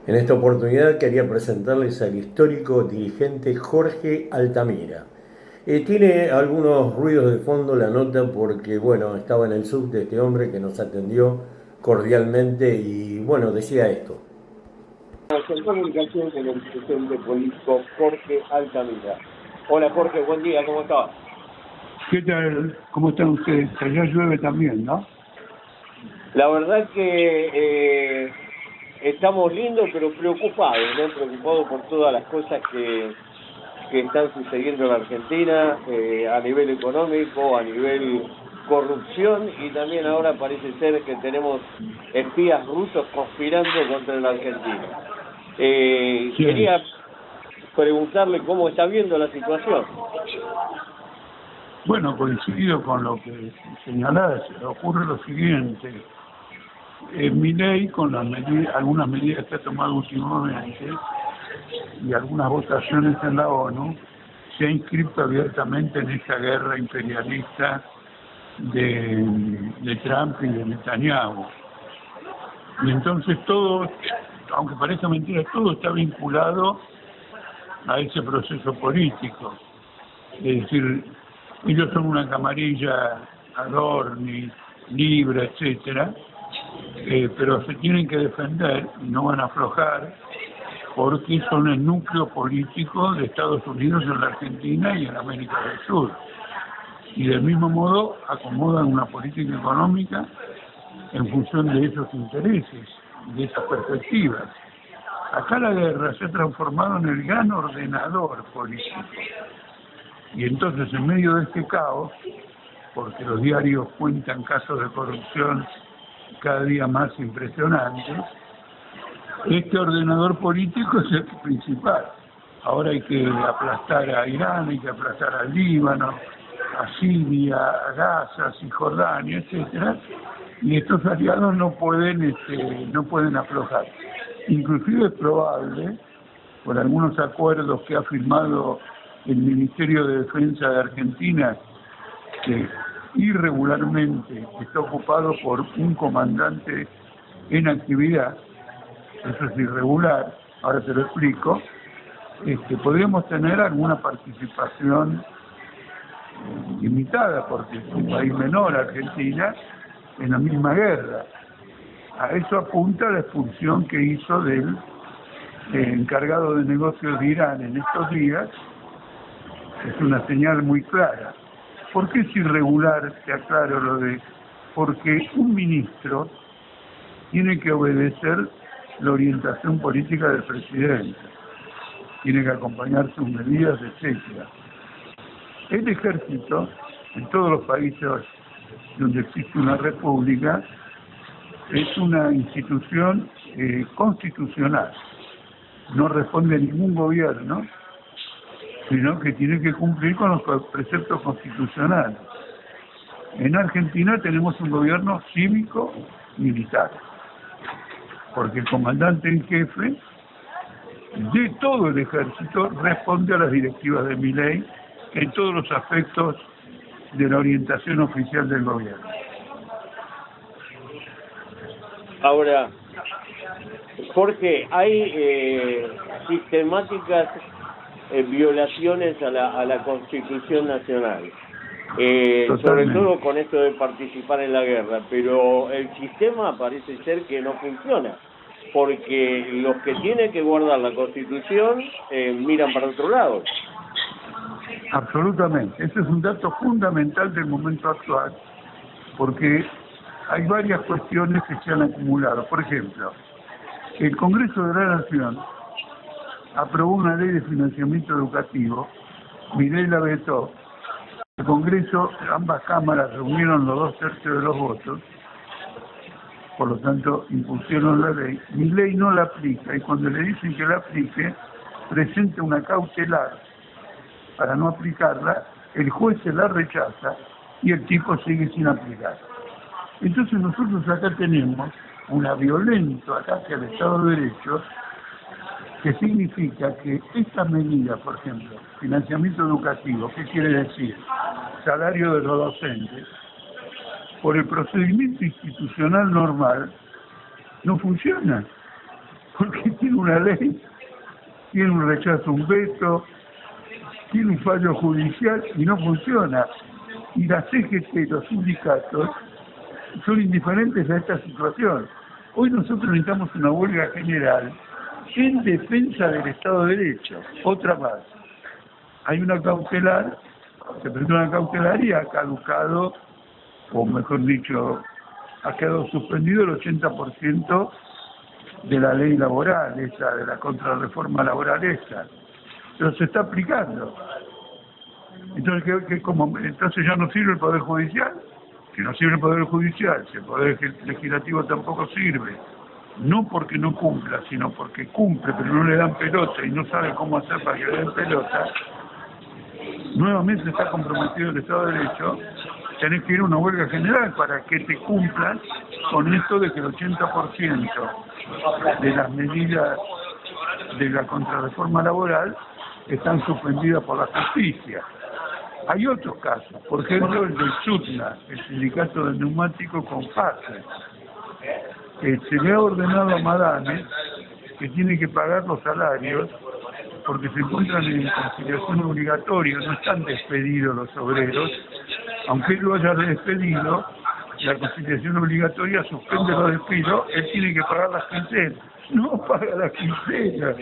En esta oportunidad quería presentarles al histórico dirigente Jorge Altamira. Tiene algunos ruidos de fondo la nota porque, bueno, estaba en el subte este hombre que nos atendió cordialmente y, bueno, decía esto. En comunicación con el dirigente político Jorge Altamira. Hola Jorge, buen día, ¿cómo estás? ¿Qué tal? ¿Cómo están ustedes? Allá llueve también, ¿no? La verdad que estamos lindos pero preocupados, ¿no? Preocupados por todas las cosas que están sucediendo en la Argentina, a nivel económico, a nivel corrupción, y también ahora parece ser que tenemos espías rusos conspirando contra la Argentina. Sí. Quería preguntarle cómo está viendo la situación. Bueno, coincido con lo que señalás, ocurre lo siguiente. Milei, con algunas medidas que ha tomado últimamente y algunas votaciones en la ONU, se ha inscrito abiertamente en esta guerra imperialista de Trump y de Netanyahu. Y entonces todo, aunque parezca mentira, todo está vinculado a ese proceso político. Es decir, ellos son una camarilla Adorni, Libra, etcétera, pero se tienen que defender y no van a aflojar porque son el núcleo político de Estados Unidos en la Argentina y en América del Sur. Y del mismo modo acomodan una política económica en función de esos intereses, de esas perspectivas. Acá la guerra se ha transformado en el gran ordenador político. Y entonces, en medio de este caos, porque los diarios cuentan casos de corrupción cada día más impresionantes, este ordenador político es el principal. Ahora hay que aplastar a Irán, hay que aplastar al Líbano, a Siria, a Gaza, a Cisjordania, etcétera, y estos aliados no pueden aflojar. Inclusive es probable, por algunos acuerdos que ha firmado el Ministerio de Defensa de Argentina, que irregularmente está ocupado por un comandante en actividad, eso es irregular, ahora te lo explico, podríamos tener alguna participación limitada, porque es un país menor, Argentina, en la misma guerra. A eso apunta la expulsión que hizo del encargado de negocios de Irán en estos días. Es una señal muy clara. ¿Por qué es irregular? Te aclaro lo de... Porque un ministro tiene que obedecer la orientación política del presidente, tiene que acompañar sus medidas, etcétera. El ejército, en todos los países donde existe una república, es una institución constitucional, no responde a ningún gobierno, sino que tiene que cumplir con los preceptos constitucionales. En Argentina tenemos un gobierno cívico-militar, porque el comandante en jefe de todo el ejército responde a las directivas de Milei en todos los aspectos de la orientación oficial del gobierno. Ahora, Jorge, hay sistemáticas violaciones a la Constitución Nacional, sobre todo con esto de participar en la guerra, pero el sistema parece ser que no funciona, porque los que tienen que guardar la Constitución miran para otro lado. Absolutamente, ese es un dato fundamental del momento actual, porque hay varias cuestiones que se han acumulado. Por ejemplo, el Congreso de la Nación aprobó una ley de financiamiento educativo, Milei la vetó, el Congreso, ambas cámaras reunieron los 2/3 de los votos, por lo tanto impusieron la ley. Milei no la aplica, y cuando le dicen que la aplique, presenta una cautelar para no aplicarla, el juez se la rechaza y el tipo sigue sin aplicar. Entonces nosotros acá tenemos un violento ataque al Estado de Derecho, que significa que estas medidas, por ejemplo, financiamiento educativo, ¿qué quiere decir? Salario de los docentes, por el procedimiento institucional normal, no funciona. porque tiene una ley, tiene un rechazo, un veto, tiene un fallo judicial y no funciona. Y la CGT, los sindicatos, son indiferentes a esta situación. Hoy nosotros necesitamos una huelga general en defensa del Estado de Derecho. Otra más. Hay una cautelar, se presentó una cautelar y ha caducado, o mejor dicho, ha quedado suspendido el 80% de la ley laboral, esa, de la contrarreforma laboral esa. Pero se está aplicando. Entonces, entonces ya no sirve el Poder Judicial. Si no sirve el Poder Judicial, si el Poder Legislativo tampoco sirve, no porque no cumpla, sino porque cumple, pero no le dan pelota y no sabe cómo hacer para que le den pelota, nuevamente está comprometido el Estado de Derecho, tenés que ir a una huelga general para que te cumplan con esto de que el 80% de las medidas de la contrarreforma laboral están suspendidas por la justicia. Hay otros casos, por ejemplo el del SUTNA, el sindicato de neumáticos con FASE. Se le ha ordenado a Madame que tiene que pagar los salarios porque se encuentran en conciliación obligatoria, no están despedidos los obreros, aunque él lo haya despedido, la conciliación obligatoria suspende los despidos, él tiene que pagar las quincenas, no paga las quincenas.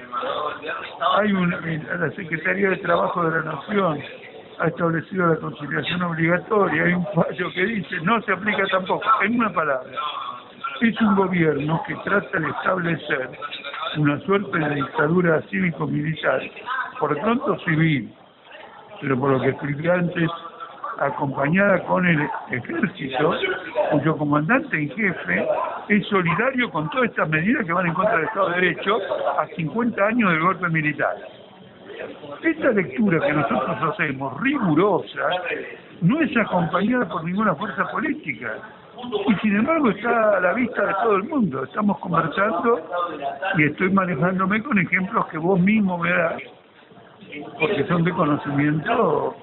La Secretaría de Trabajo de la Nación ha establecido la conciliación obligatoria, hay un fallo que dice, no se aplica tampoco, en una palabra. Es un gobierno que trata de establecer una suerte de dictadura cívico-militar, por lo pronto civil, pero por lo que expliqué antes, acompañada con el ejército, cuyo comandante en jefe es solidario con todas estas medidas que van en contra del Estado de Derecho a 50 años del golpe militar. Esta lectura que nosotros hacemos, rigurosa, no es acompañada por ninguna fuerza política. Y sin embargo está a la vista de todo el mundo. Estamos conversando y estoy manejándome con ejemplos que vos mismo me das, porque son de conocimiento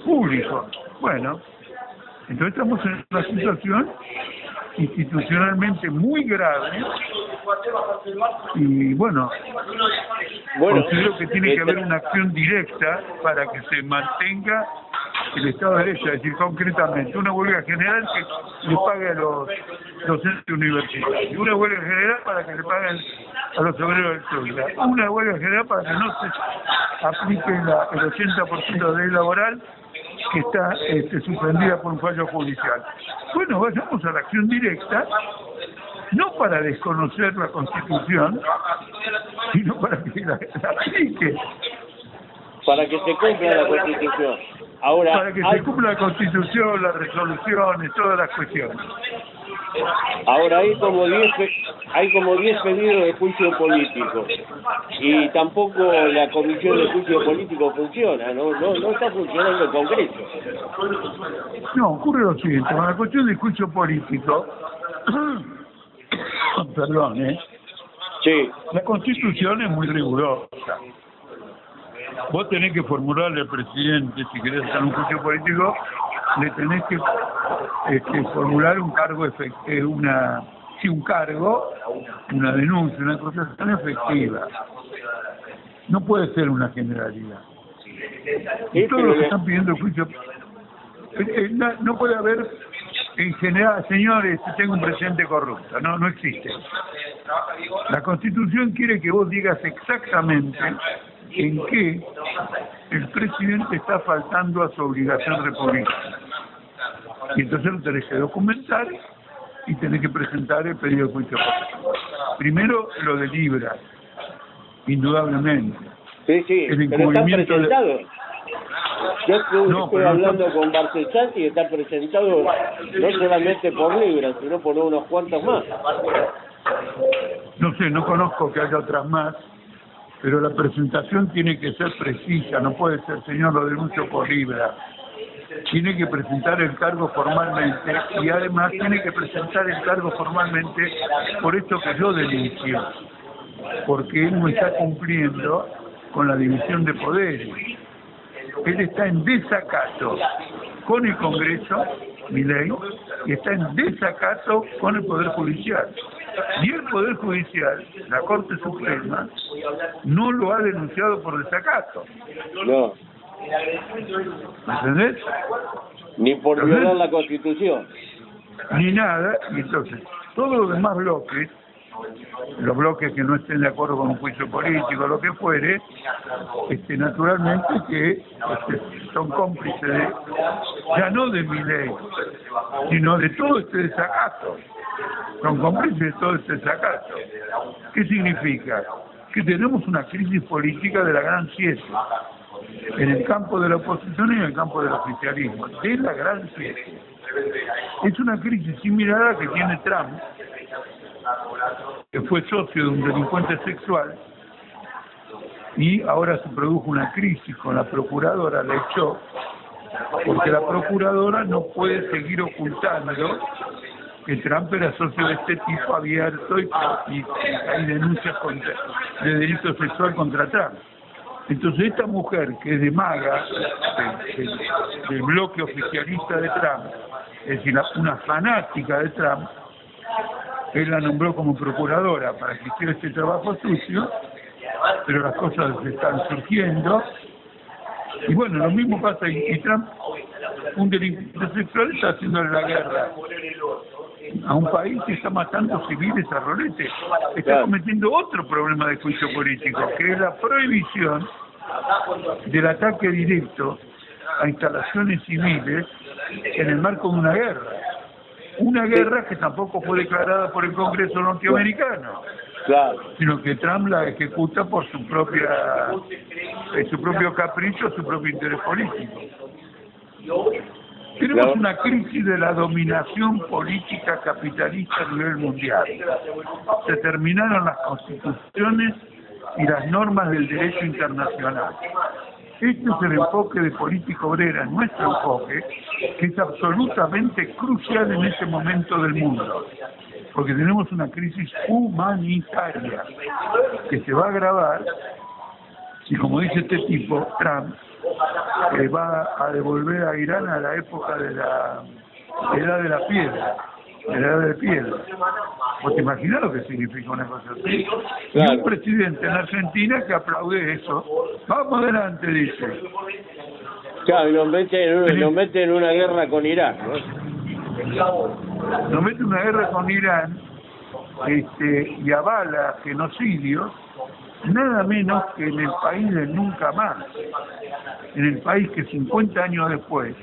público. Bueno, entonces estamos en una situación institucionalmente muy grave y bueno, considero que tiene que haber una acción directa para que se mantenga el Estado de Derecho, es decir, concretamente, una huelga general que le pague a los docentes universitarios, una huelga general para que le paguen a los obreros del SUTNA, una huelga general para que no se aplique el 80% de ley laboral que está suspendida por un fallo judicial. Bueno, vayamos a la acción directa, no para desconocer la Constitución, sino para que la aplique. Para que se cumpla la Constitución. Ahora, para que se cumpla la Constitución, las resoluciones, todas las cuestiones. Ahora hay como 10 pedidos de juicio político y tampoco la comisión de juicio político funciona, no está funcionando el Congreso. No, ocurre lo siguiente, con la cuestión del juicio político, perdón, Sí. La Constitución es muy rigurosa. Vos tenés que formularle al presidente, si querés hacer un juicio político, le tenés que formular un cargo un cargo, una denuncia, una acusación efectiva. No puede ser una generalidad. Y todos los que están pidiendo juicio, no puede haber en general, señores, tengo un presidente corrupto, no existe. La Constitución quiere que vos digas exactamente en qué el presidente está faltando a su obligación republicana. Y entonces lo tenés que documentar y tenés que presentar el pedido de juicio político. Primero lo delibra, indudablemente. Sí, el pero está presentado. Yo estoy hablando con Barcellati y está presentado no solamente por Libra, sino por unos cuantos más. No sé, no conozco que haya otras más, pero la presentación tiene que ser precisa, no puede ser, señor, lo denuncio por Libra. Tiene que presentar el cargo formalmente y además tiene que presentar el cargo formalmente por esto que yo denuncio, porque él no está cumpliendo con la división de poderes. Él está en desacato con el Congreso, Milei, y está en desacato con el Poder Judicial. Y el Poder Judicial, la Corte Suprema, no lo ha denunciado por desacato. No, ¿Me entendés? ni por violar la Constitución. Ni nada, y entonces todos los demás bloques, los bloques que no estén de acuerdo con un juicio político, lo que fuere, naturalmente que son cómplices ya no de Milei, sino de todo este desacato. Son cómplices de todo este desacato. ¿Qué significa? Que tenemos una crisis política de la Gran Siete, en el campo de la oposición y en el campo del oficialismo, de la Gran Siete. Es una crisis similar a la que tiene Trump, que fue socio de un delincuente sexual, y ahora se produjo una crisis con la procuradora, la echó, porque la procuradora no puede seguir ocultando que Trump era socio de este tipo abierto y hay denuncias de delito sexual contra Trump. Entonces esta mujer, que es de MAGA, del bloque oficialista de Trump, es decir, una fanática de Trump, él la nombró como procuradora para que hiciera este trabajo sucio, pero las cosas están surgiendo, y bueno, lo mismo pasa, y Trump, un delincuente sexual, está haciéndole la guerra a un país que está matando civiles a rolete, está cometiendo otro problema de juicio político, que es la prohibición del ataque directo a instalaciones civiles en el marco de una guerra. Una guerra que tampoco fue declarada por el Congreso norteamericano, sino que Trump la ejecuta por su propio capricho, su propio interés político. Tenemos una crisis de la dominación política capitalista a nivel mundial. Se terminaron las constituciones y las normas del derecho internacional. Este es el enfoque de política obrera, nuestro enfoque, que es absolutamente crucial en este momento del mundo, porque tenemos una crisis humanitaria que se va a agravar si, como dice este tipo, Trump, va a devolver a Irán a la época de la edad de la piedra, de la edad de piedra. ¿Vos te imaginás lo que significa una cosa así? Y un presidente en Argentina que aplaude eso. Vamos adelante, dice. Claro, y nos mete en una guerra con Irán, ¿no? Nos mete en una guerra con Irán, y avala genocidios, nada menos que en el país del nunca más. En el país que 50 años después,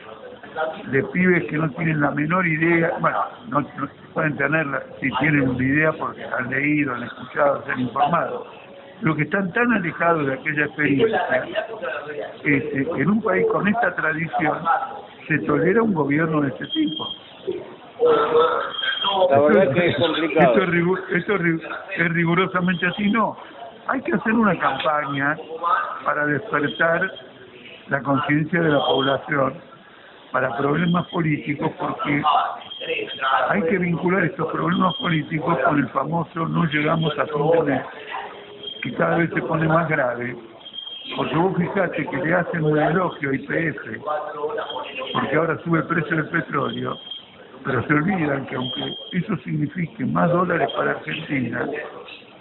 de pibes que no tienen la menor idea, bueno, no pueden tenerla, si tienen una idea porque han leído, han escuchado, se han informado, pero que están tan alejados de aquella experiencia, en un país con esta tradición se tolera un gobierno de este tipo. La verdad que es complicado. Esto es rigurosamente así, no. Hay que hacer una campaña para despertar la conciencia de la población para problemas políticos, porque hay que vincular estos problemas políticos con el famoso no llegamos a fin de mes, que cada vez se pone más grave, porque vos fijate que le hacen un elogio a YPF, porque ahora sube el precio del petróleo, pero se olvidan que aunque eso signifique más dólares para Argentina,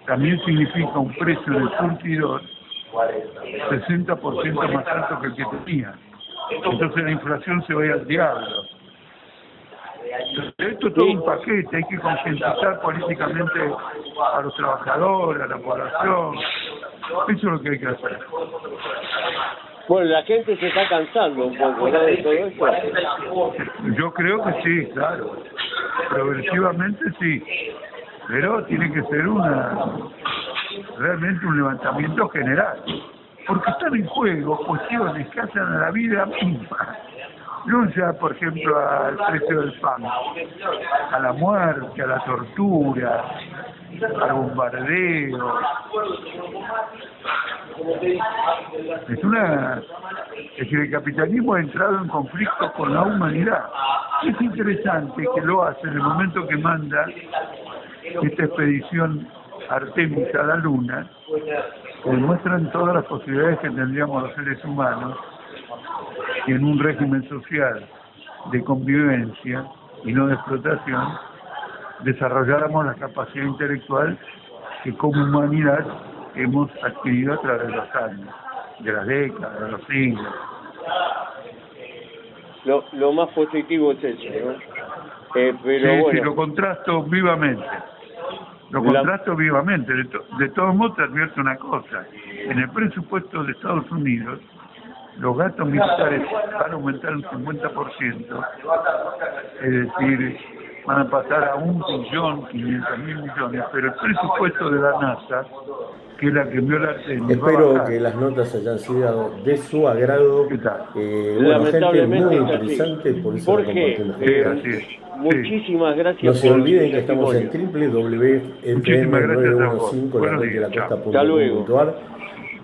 también significa un precio del surtidor 60% más alto que el que tenía. Entonces la inflación se va al diablo. Esto es todo un paquete, hay que concientizar políticamente a los trabajadores, a la población. Eso es lo que hay que hacer. Bueno, la gente se está cansando un poco, ¿no?, de todo esto. Yo creo que sí, claro. Progresivamente sí. Pero tiene que ser realmente un levantamiento general. Porque están en juego cuestiones que hacen a la vida misma. No ya, por ejemplo, al precio del pan, a la muerte, a la tortura, al bombardeo. Es que el capitalismo ha entrado en conflicto con la humanidad. Es interesante que lo hace en el momento que manda esta expedición Artemis a la Luna, que demuestran todas las posibilidades que tendríamos los seres humanos y en un régimen social de convivencia y no de explotación, desarrolláramos la capacidad intelectual que como humanidad hemos adquirido a través de los años, de las décadas, de los siglos. Lo más positivo es eso, ¿no? Pero Sí, bueno. sí, lo contrasto vivamente. De todos modos, te advierto una cosa. En el presupuesto de Estados Unidos, los gastos militares van a aumentar un 50%. Es decir, van a pasar a 1.500.000 millones. Pero el presupuesto de la NASA, que es la que envió la TEN, Espero que las notas hayan sido de su agrado. ¿Qué tal? Bueno, gente muy Lamentablemente es así. interesante, por eso la Jorge, compartimos. así es. muchísimas gracias No se por olviden tu que estamos en testimonio. Muchísimas gracias a vos. www.fm915 Buenos días. Hasta luego. lacosta.com.ar.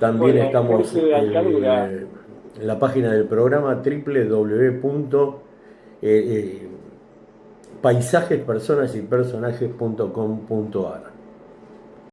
También Bueno, estamos Jorge Alcalura. en la página del programa www.paisajespersonasypersonajes.com.ar.